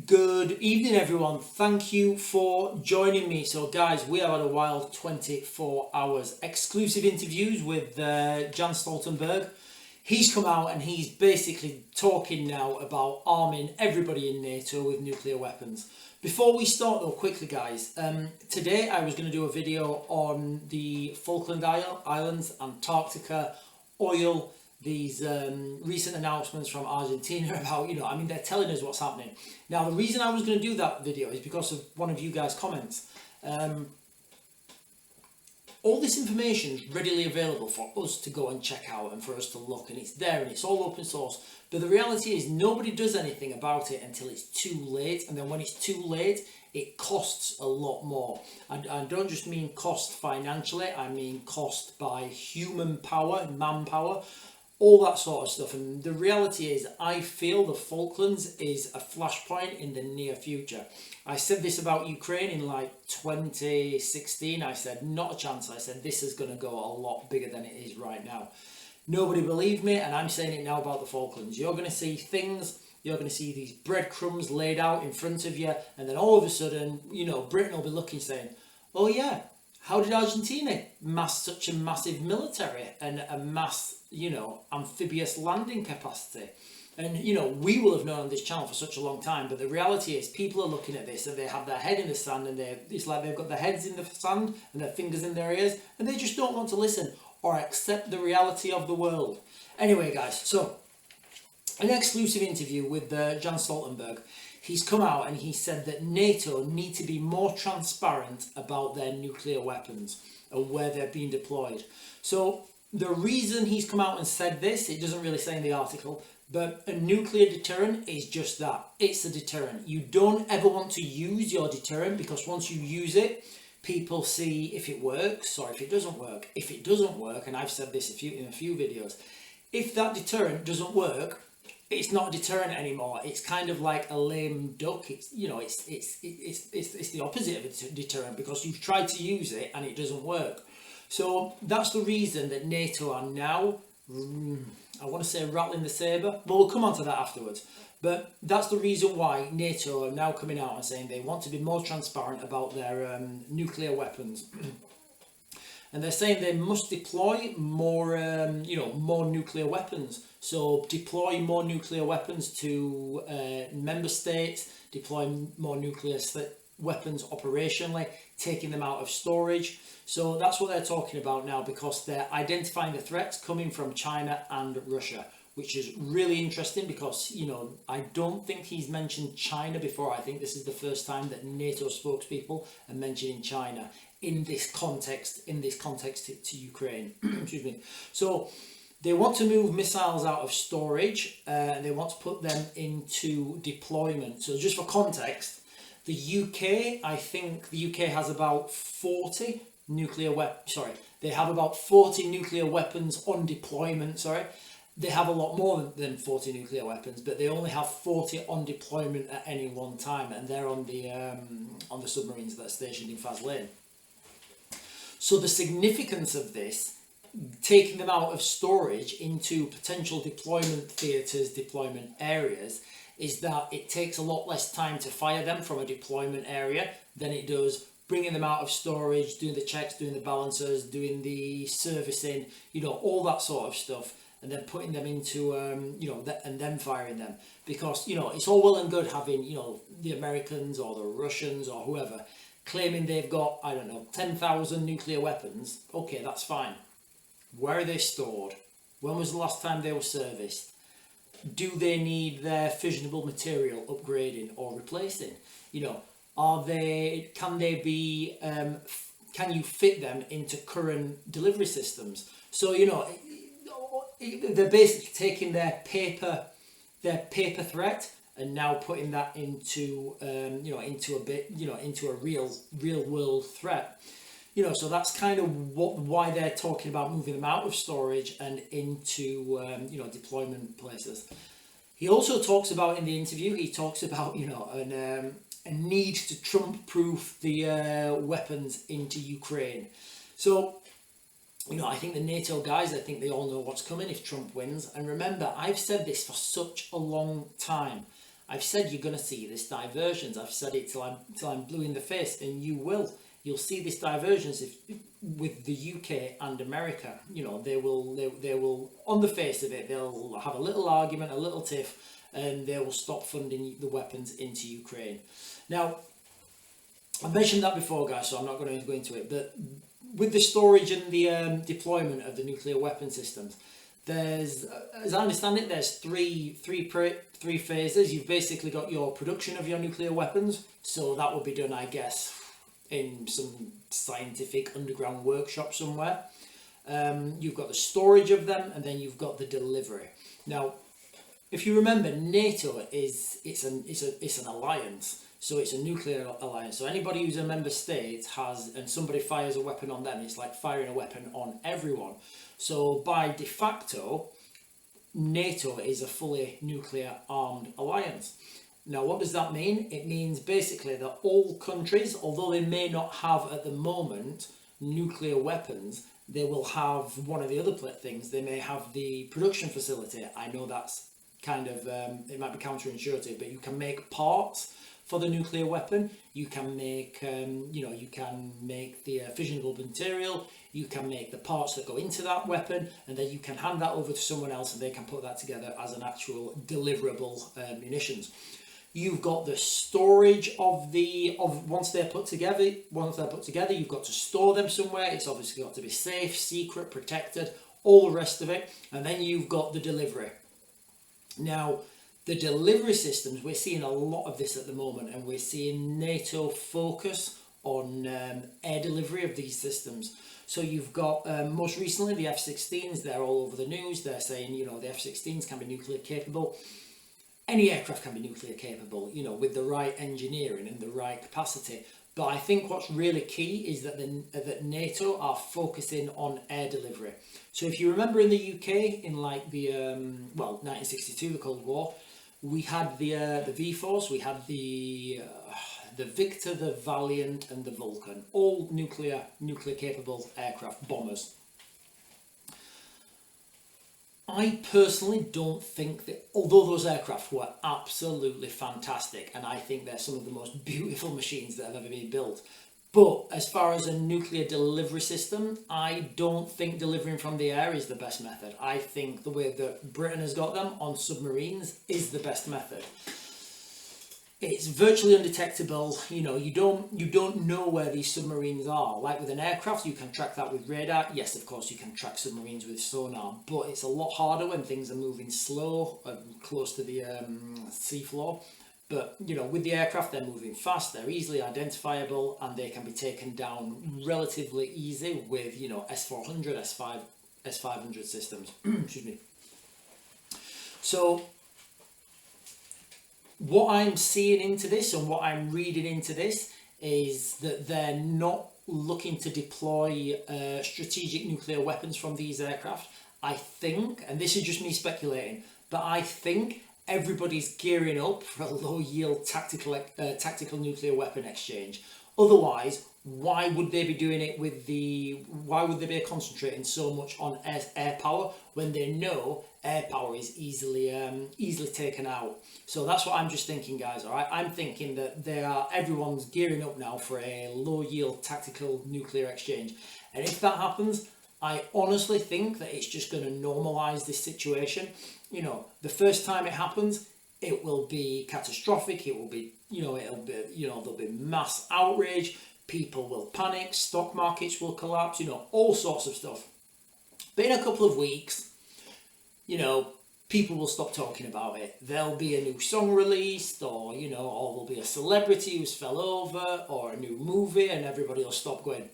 Good evening, everyone. Thank you for joining me. So, guys, we have had a wild 24 hours exclusive interviews with Jan Stoltenberg. He's come out and he's basically talking now about arming everybody in NATO with nuclear weapons. Before we start, though, quickly, guys, today I was going to do a video on the Falkland Islands, Antarctica, oil, these recent announcements from Argentina about, they're telling us what's happening. Now, the reason I was going to do that video is because of one of you guys' comments. All this information is readily available for us to go and check out and for us to look, and it's there and it's all open source. But the reality is nobody does anything about it until it's too late, and then when it's too late, it costs a lot more. I don't just mean cost financially, I mean cost by human power, manpower, all that sort of stuff. And the reality is, I feel the Falklands is a flashpoint in the near future. I said this about Ukraine in like 2016. I said, not a chance. I said, this is going to go a lot bigger than it is right now. Nobody believed me, and I'm saying it now about the Falklands. You're going to see things, you're going to see these breadcrumbs laid out in front of you, and then all of a sudden, Britain will be looking saying, oh yeah, how did Argentina mass such a massive military and a mass, amphibious landing capacity? And, we will have known on this channel for such a long time, but the reality is people are looking at this and they have their head in the sand, and it's like they've got their heads in the sand and their fingers in their ears, and they just don't want to listen or accept the reality of the world. Anyway, guys, so an exclusive interview with Jan Stoltenberg. He's come out and he said that NATO need to be more transparent about their nuclear weapons and where they're being deployed. So the reason he's come out and said this, it doesn't really say in the article, but a nuclear deterrent is just that. It's a deterrent. You don't ever want to use your deterrent, because once you use it, people see if it works or if it doesn't work. If it doesn't work, and I've said this in a few videos, if that deterrent doesn't work, it's not a deterrent anymore. It's kind of like a lame duck. It's it's the opposite of a deterrent, because you've tried to use it and it doesn't work. So that's the reason that NATO are now, I want to say, rattling the sabre, but we'll come on to that afterwards. But that's the reason why NATO are now coming out and saying they want to be more transparent about their nuclear weapons. And they're saying they must deploy more, more nuclear weapons. So deploy more nuclear weapons to member states, deploy more nuclear weapons operationally, taking them out of storage. So that's what they're talking about now, because they're identifying the threats coming from China and Russia, which is really interesting because, I don't think he's mentioned China before. I think this is the first time that NATO spokespeople are mentioning China in this context to Ukraine. Excuse me. So they want to move missiles out of storage, and they want to put them into deployment. So just for context, the UK, I think the UK has about 40 nuclear weapons. Sorry, they have about 40 nuclear weapons on deployment. Sorry. They have a lot more than 40 nuclear weapons, but they only have 40 on deployment at any one time, and they're on the submarines that are stationed in Faslane. So the significance of this, taking them out of storage into potential deployment theatres, deployment areas, is that it takes a lot less time to fire them from a deployment area than it does bringing them out of storage, doing the checks, doing the balancers, doing the servicing, all that sort of stuff, and then putting them into, and then firing them. Because, it's all well and good having, the Americans or the Russians or whoever claiming they've got, 10,000 nuclear weapons. Okay, that's fine. Where are they stored? When was the last time they were serviced? Do they need their fissionable material upgrading or replacing? Can you fit them into current delivery systems? So, they're basically taking their paper threat and now putting that into into a real world threat. So that's kind of why they're talking about moving them out of storage and into deployment places. He also talks about, in the interview, a need to Trump-proof the weapons into Ukraine. So, I think the NATO guys, I think they all know what's coming if Trump wins. And remember, I've said this for such a long time. I've said you're going to see this divergence. I've said it till I'm blue in the face, and you will. You'll see this divergence with the UK and America. You know, they will on the face of it, they'll have a little argument, a little tiff, and they will stop funding the weapons into Ukraine. Now, I mentioned that before, guys, so I'm not going to go into it. But with the storage and the deployment of the nuclear weapon systems, there's, as I understand it, there's three phases. You've basically got your production of your nuclear weapons, so that will be done, I guess, in some scientific underground workshop somewhere. You've got the storage of them, and then you've got the delivery. Now, if you remember, NATO it's an alliance. So it's a nuclear alliance. So anybody who's a member state and somebody fires a weapon on them, it's like firing a weapon on everyone. So by de facto, NATO is a fully nuclear armed alliance. Now, what does that mean? It means basically that all countries, although they may not have at the moment nuclear weapons, they will have one of the other things. They may have the production facility. I know that's kind of, it might be counterintuitive, but you can make parts for the nuclear weapon. You can make, you can make the fissionable material, you can make the parts that go into that weapon, and then you can hand that over to someone else and they can put that together as an actual deliverable munitions. You've got the storage of once they're put together, you've got to store them somewhere. It's obviously got to be safe, secret, protected, all the rest of it. And then you've got the delivery. Now, the delivery systems, we're seeing a lot of this at the moment, and we're seeing NATO focus on air delivery of these systems. So you've got, most recently, the F-16s, they're all over the news. They're saying, the F-16s can be nuclear capable. Any aircraft can be nuclear capable, with the right engineering and the right capacity. But I think what's really key is that NATO are focusing on air delivery. So if you remember in the UK, in like the 1962, the Cold War, we had the V-Force, we had the Victor, the Valiant, and the Vulcan, all nuclear capable aircraft, bombers. I personally don't think that, although those aircraft were absolutely fantastic, and I think they're some of the most beautiful machines that have ever been built, but as far as a nuclear delivery system, I don't think delivering from the air is the best method. I think the way that Britain has got them on submarines is the best method. It's virtually undetectable. You don't know where these submarines are. Like with an aircraft, you can track that with radar. Yes, of course, you can track submarines with sonar, but it's a lot harder when things are moving slow and close to the seafloor. But with the aircraft, they're moving fast, they're easily identifiable, and they can be taken down relatively easy with S400, S500 systems. Excuse me. So what I'm seeing into this and what I'm reading into this is that they're not looking to deploy strategic nuclear weapons from these aircraft. I think, and this is just me speculating, but I think everybody's gearing up for a low-yield tactical nuclear weapon exchange. Otherwise, why would they be doing it why would they be concentrating so much on air power when they know air power is easily taken out? So that's what I'm just thinking, guys, all right? I'm thinking that everyone's gearing up now for a low-yield tactical nuclear exchange. And if that happens, I honestly think that it's just going to normalise this situation. The first time it happens, it will be catastrophic. It will be, there'll be mass outrage. People will panic. Stock markets will collapse. All sorts of stuff. But in a couple of weeks, people will stop talking about it. There'll be a new song released, or there'll be a celebrity who's fell over, or a new movie, and everybody will stop going,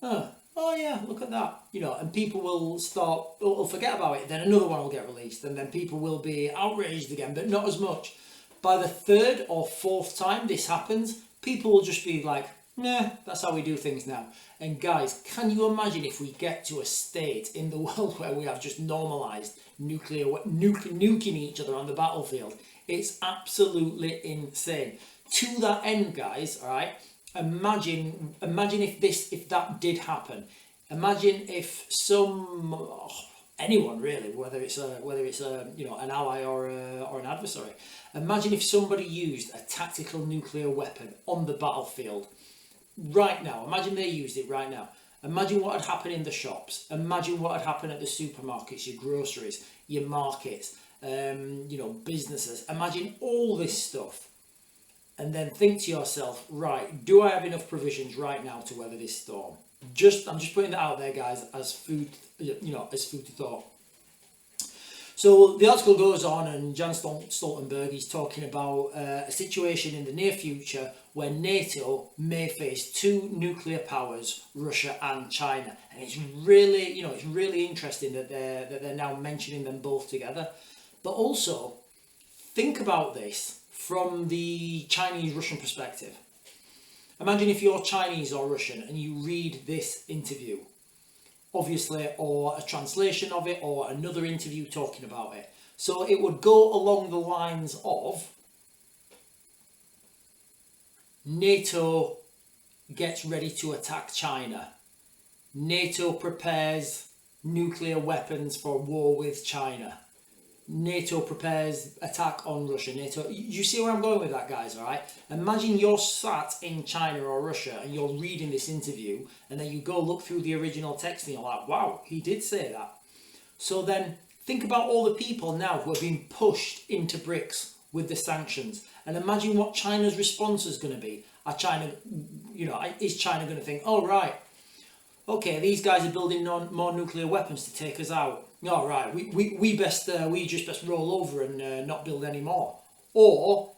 oh yeah, look at that, and people will forget about it. Then another one will get released, and then people will be outraged again, but not as much. By the third or fourth time this happens, people will just be like, nah, that's how we do things now. And guys, can you imagine if we get to a state in the world where we have just normalised nuking each other on the battlefield? It's absolutely insane. To that end, guys, all right, imagine if that did happen. Imagine if some anyone really, whether it's a an ally or an adversary. Imagine if somebody used a tactical nuclear weapon on the battlefield right now. Imagine they used it right now. Imagine what would happen in the shops. Imagine what would happen at the supermarkets, your groceries, your markets, businesses. Imagine all this stuff. And then think to yourself, right, do I have enough provisions right now to weather this storm? I'm just putting that out there, guys, as food, as food for thought. So the article goes on, and Jan Stoltenberg is talking about a situation in the near future where NATO may face two nuclear powers, Russia and China, and it's really interesting that they're now mentioning them both together. But also, think about this from the Chinese-Russian perspective. Imagine if you're Chinese or Russian and you read this interview, obviously, or a translation of it, or another interview talking about it. So it would go along the lines of NATO gets ready to attack China. NATO prepares nuclear weapons for war with China. NATO prepares attack on Russia. NATO, you see where I'm going with that, guys, all right? Imagine you're sat in China or Russia and you're reading this interview, and then you go look through the original text and you're like, wow, he did say that. So then think about all the people now who are being pushed into bricks with the sanctions, and imagine what China's response is going to be. Is China going to think, oh, right, okay, these guys are building more nuclear weapons to take us out. All right, we just best roll over and not build any more. Or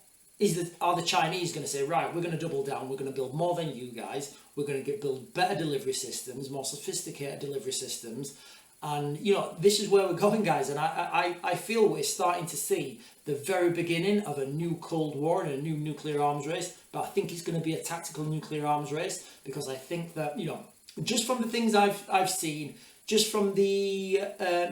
are the Chinese going to say, right, we're going to double down, we're going to build more than you guys, we're going to build better delivery systems, more sophisticated delivery systems, and this is where we're going, guys. And I feel we're starting to see the very beginning of a new Cold War and a new nuclear arms race. But I think it's going to be a tactical nuclear arms race, because I think that just from the things I've seen, just from the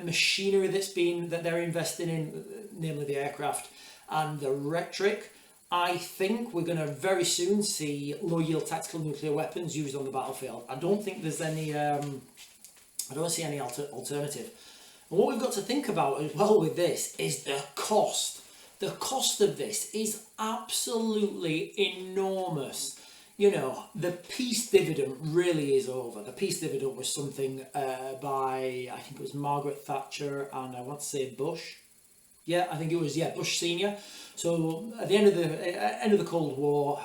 machinery that they're investing in, namely the aircraft and the rhetoric, I think we're going to very soon see low-yield tactical nuclear weapons used on the battlefield. I don't think there's any, I don't see any alternative. And what we've got to think about as well with this is the cost. The cost of this is absolutely enormous. The peace dividend really is over. The peace dividend was something by, I think it was Margaret Thatcher and I want to say Bush. Yeah, I think it was, Bush Senior. So at the end of the Cold War,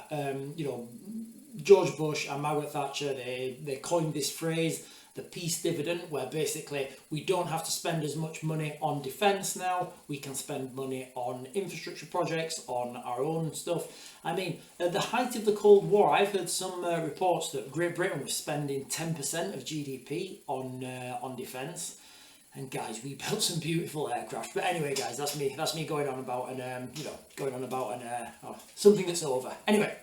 George Bush and Margaret Thatcher, they coined this phrase, the peace dividend, where basically we don't have to spend as much money on defence now. We can spend money on infrastructure projects, on our own stuff. I mean, at the height of the Cold War, I've heard some reports that Great Britain was spending 10% of GDP on defence. And guys, we built some beautiful aircraft. But anyway, guys, that's me going on about something that's over. Anyway.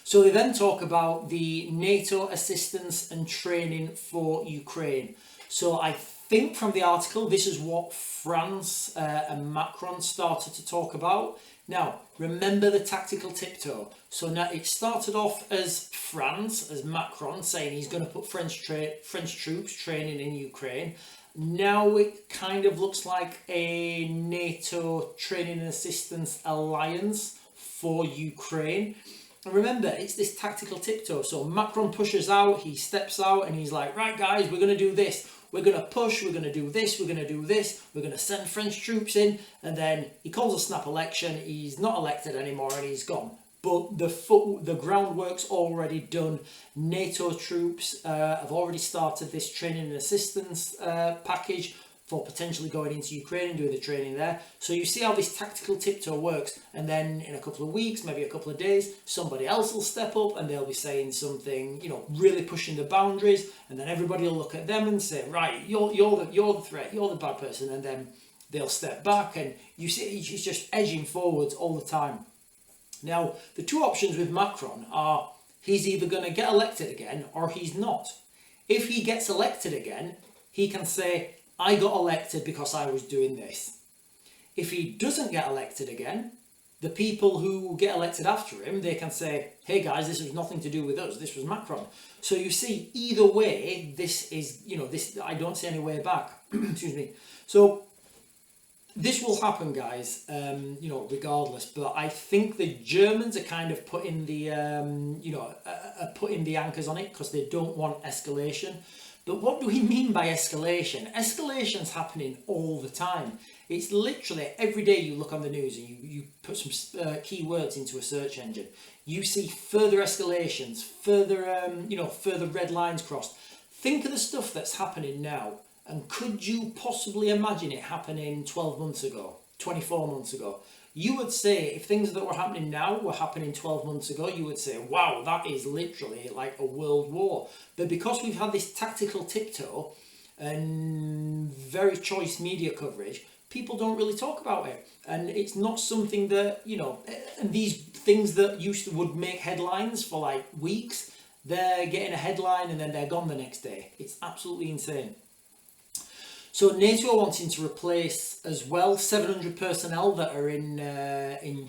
So they then talk about the NATO assistance and training for Ukraine. So I think from the article, this is what France and Macron started to talk about. Now, remember the tactical tiptoe. So now it started off as France, as Macron, saying he's going to put French troops training in Ukraine. Now it kind of looks like a NATO training and assistance alliance for Ukraine. And remember, it's this tactical tiptoe. So Macron pushes out, he steps out, and he's like, right, guys, we're going to do this. We're going to push, we're going to do this, we're going to do this. We're going to send French troops in. And then he calls a snap election. He's not elected anymore and he's gone. But the groundwork's already done. NATO troops have already started this training and assistance package for potentially going into Ukraine and doing the training there. So you see how this tactical tiptoe works, and then in a couple of weeks, maybe a couple of days, somebody else will step up and they'll be saying something, really pushing the boundaries, and then everybody will look at them and say, right, you're the threat, you're the bad person, and then they'll step back, and you see he's just edging forwards all the time. Now, the two options with Macron are he's either going to get elected again or he's not. If he gets elected again, he can say, I got elected because I was doing this. If he doesn't get elected again, the people who get elected after him, they can say, hey guys, this was nothing to do with us, this was Macron. So you see, either way, this is, I don't see any way back. Excuse me. So this will happen, guys, regardless. But I think the Germans are kind of putting the, putting the anchors on it because they don't want escalation. But what do we mean by escalation? Escalation's happening all the time. It's literally every day you look on the news and you put some keywords into a search engine. You see further escalations, further red lines crossed. Think of the stuff that's happening now. And could you possibly imagine it happening 12 months ago, 24 months ago? You would say, if things that were happening now were happening 12 months ago, you would say, wow, that is literally like a world war. But because we've had this tactical tiptoe and very choice media coverage, people don't really talk about it. And it's not something that, and these things that would make headlines for like weeks, they're getting a headline and then they're gone the next day. It's absolutely insane. So NATO are wanting to replace as well 700 personnel that are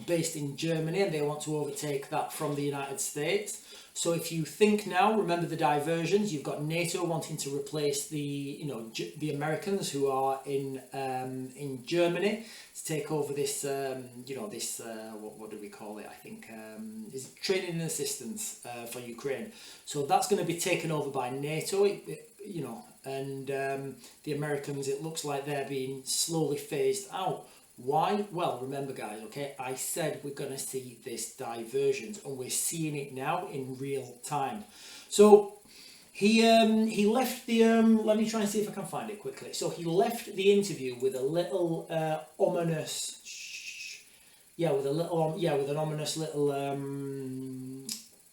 based in Germany, and they want to overtake that from the United States. So if you think now, remember the diversions. You've got NATO wanting to replace the Americans who are in Germany to take over this what do we call it? I think is training and assistance for Ukraine. So that's going to be taken over by NATO. And the Americans, it looks like they're being slowly phased out. Why? Well, remember guys, okay, I said we're going to see this diversions, and we're seeing it now in real time. So he left the let me try and see if I can find it quickly. So he left the interview with a little ominous with an ominous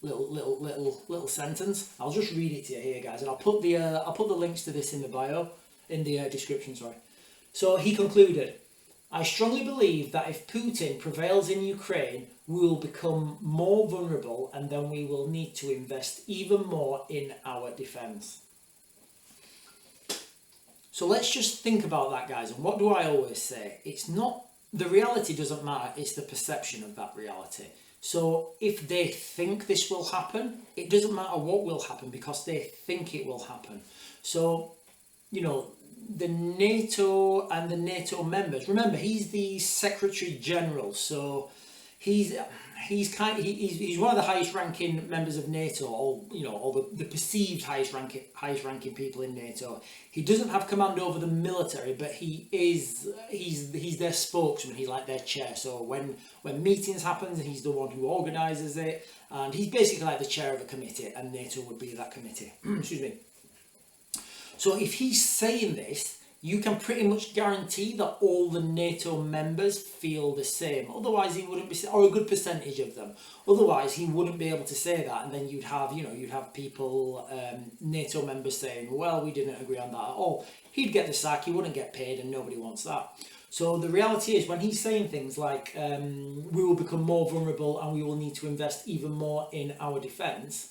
little sentence. I'll just read it to you here, guys, and I'll put the links to this in the bio, in the description, sorry. So he concluded, I strongly believe that if Putin prevails in Ukraine, we will become more vulnerable, and then we will need to invest even more in our defence. So let's just think about that, guys. And what do I always say? It's not, the reality doesn't matter, it's the perception of that reality. So if they think this will happen, it doesn't matter what will happen because they think it will happen. So, the NATO and the NATO members, remember, he's the Secretary General, so he's one of the highest ranking members of NATO, or the perceived highest ranking people in NATO. He doesn't have command over the military, but he's their spokesman. He's like their chair. So when meetings happen, he's the one who organises it, and he's basically like the chair of a committee, and NATO would be that committee. Excuse me. So if he's saying this, you can pretty much guarantee that all the NATO members feel the same. Otherwise, he wouldn't be, or a good percentage of them. Otherwise, he wouldn't be able to say that. And then you'd have people, NATO members saying, well, we didn't agree on that at all. He'd get the sack, he wouldn't get paid, and nobody wants that. So the reality is, when he's saying things like, we will become more vulnerable and we will need to invest even more in our defence,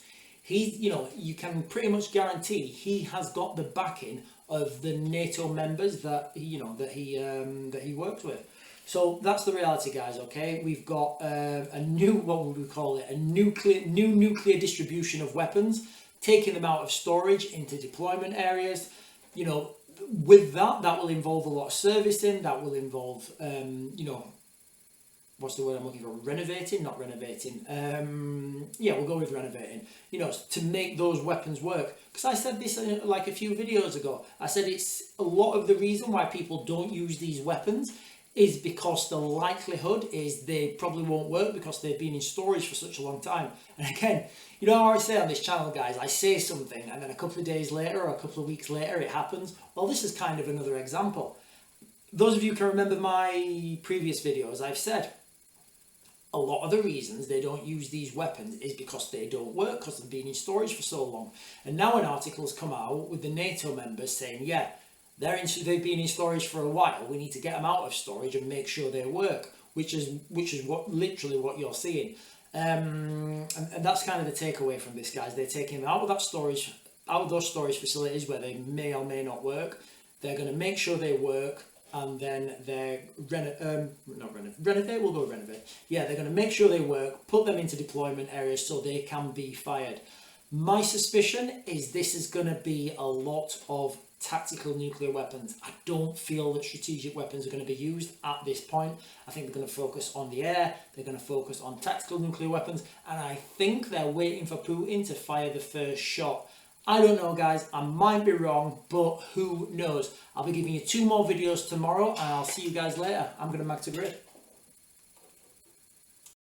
you can pretty much guarantee he has got the backing of the NATO members that he works with. So that's the reality, guys. Okay, we've got a new, what would we call it, a nuclear distribution of weapons, taking them out of storage into deployment areas. With that will involve a lot of servicing. That will involve what's the word I'm looking for? Renovating, not renovating. We'll go with renovating. To make those weapons work. Because I said this like a few videos ago. I said it's a lot of the reason why people don't use these weapons is because the likelihood is they probably won't work because they've been in storage for such a long time. And again, how I say on this channel, guys, I say something and then a couple of days later or a couple of weeks later it happens. Well, this is kind of another example. Those of you who can remember my previous videos, I've said a lot of the reasons they don't use these weapons is because they don't work, because they've been in storage for so long. And now an article's come out with the NATO members saying, yeah, they've been in storage for a while, we need to get them out of storage and make sure they work, which is literally what you're seeing. And that's kind of the takeaway from this, guys. They're taking them out of those storage facilities where they may or may not work. They're going to make sure they work, and then they're renovate. We'll go with renovate. Yeah, they're going to make sure they work, put them into deployment areas so they can be fired. My suspicion is this is going to be a lot of tactical nuclear weapons. I don't feel that strategic weapons are going to be used at this point. I think they're going to focus on the air, they're going to focus on tactical nuclear weapons, and I think they're waiting for Putin to fire the first shot. I don't know, guys, I might be wrong, but who knows? I'll be giving you 2 more videos tomorrow, and I'll see you guys later. I'm going to Mag to Grid.